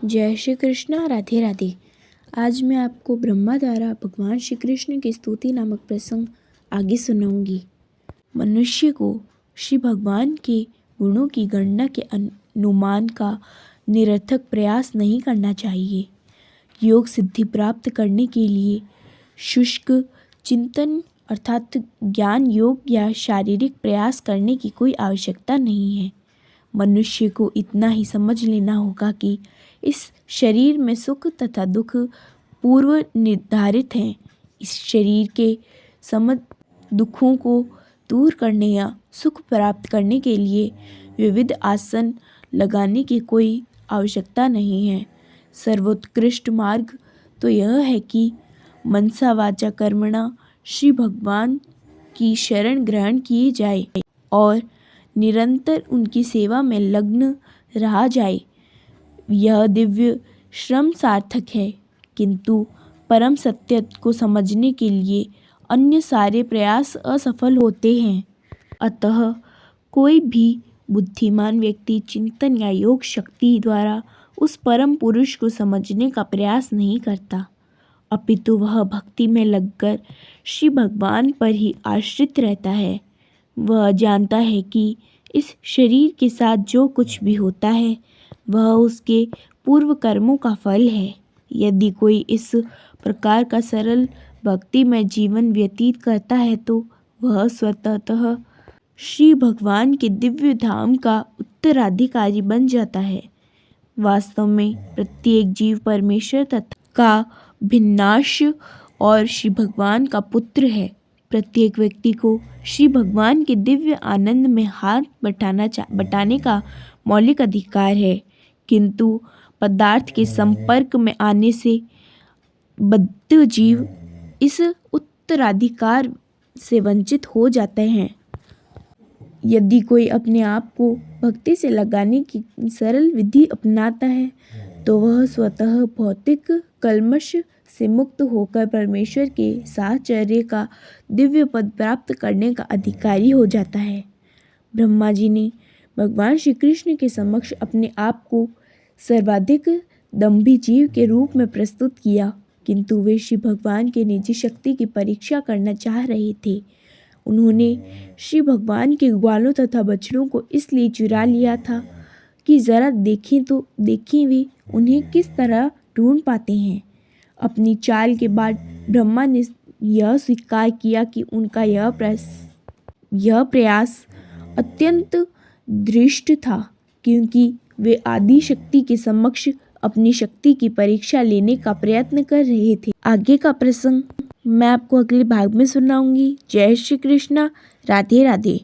जय श्री कृष्णा। राधे राधे। आज मैं आपको ब्रह्मा द्वारा भगवान श्री कृष्ण की स्तुति नामक प्रसंग आगे सुनाऊंगी। मनुष्य को श्री भगवान के गुणों की गणना के अनुमान का निरर्थक प्रयास नहीं करना चाहिए। योग सिद्धि प्राप्त करने के लिए शुष्क चिंतन अर्थात ज्ञान योग या शारीरिक प्रयास करने की कोई आवश्यकता नहीं है। मनुष्य को इतना ही समझ लेना होगा कि इस शरीर में सुख तथा दुख पूर्व निर्धारित हैं। इस शरीर के समस्त दुखों को दूर करने या सुख प्राप्त करने के लिए विविध आसन लगाने की कोई आवश्यकता नहीं है। सर्वोत्कृष्ट मार्ग तो यह है कि मनसा वाचा कर्मणा श्री भगवान की शरण ग्रहण की जाए और निरंतर उनकी सेवा में लग्न रहा जाए। यह दिव्य श्रम सार्थक है, किंतु परम सत्य को समझने के लिए अन्य सारे प्रयास असफल होते हैं। अतः कोई भी बुद्धिमान व्यक्ति चिंतन या योग शक्ति द्वारा उस परम पुरुष को समझने का प्रयास नहीं करता, अपितु वह भक्ति में लगकर श्री भगवान पर ही आश्रित रहता है। वह जानता है कि इस शरीर के साथ जो कुछ भी होता है वह उसके पूर्व कर्मों का फल है। यदि कोई इस प्रकार का सरल भक्ति में जीवन व्यतीत करता है तो वह स्वतः श्री भगवान के दिव्य धाम का उत्तराधिकारी बन जाता है। वास्तव में प्रत्येक जीव परमेश्वर तथा का भिन्नांश और श्री भगवान का पुत्र है। प्रत्येक व्यक्ति को श्री भगवान के दिव्य आनंद में हाथ बटाने का मौलिक अधिकार है, किंतु पदार्थ के संपर्क में आने से बद्ध जीव इस उत्तराधिकार से वंचित हो जाते हैं। यदि कोई अपने आप को भक्ति से लगाने की सरल विधि अपनाता है तो वह स्वतः भौतिक कल्मश से मुक्त होकर परमेश्वर के साहचर्य का दिव्य पद प्राप्त करने का अधिकारी हो जाता है। ब्रह्मा जी ने भगवान श्री कृष्ण के समक्ष अपने आप को सर्वाधिक दंभी जीव के रूप में प्रस्तुत किया, किंतु वे श्री भगवान के निजी शक्ति की परीक्षा करना चाह रहे थे। उन्होंने श्री भगवान के ग्वालों तथा बछड़ों को इसलिए चुरा लिया था कि जरा देखें वे उन्हें किस तरह ढूंढ पाते हैं। अपनी चाल के बाद ब्रह्मा ने यह स्वीकार किया कि उनका यह प्रयास अत्यंत दृष्ट था, क्योंकि वे आदि शक्ति के समक्ष अपनी शक्ति की परीक्षा लेने का प्रयत्न कर रहे थे। आगे का प्रसंग मैं आपको अगले भाग में सुनाऊंगी। जय श्री कृष्णा। राधे राधे।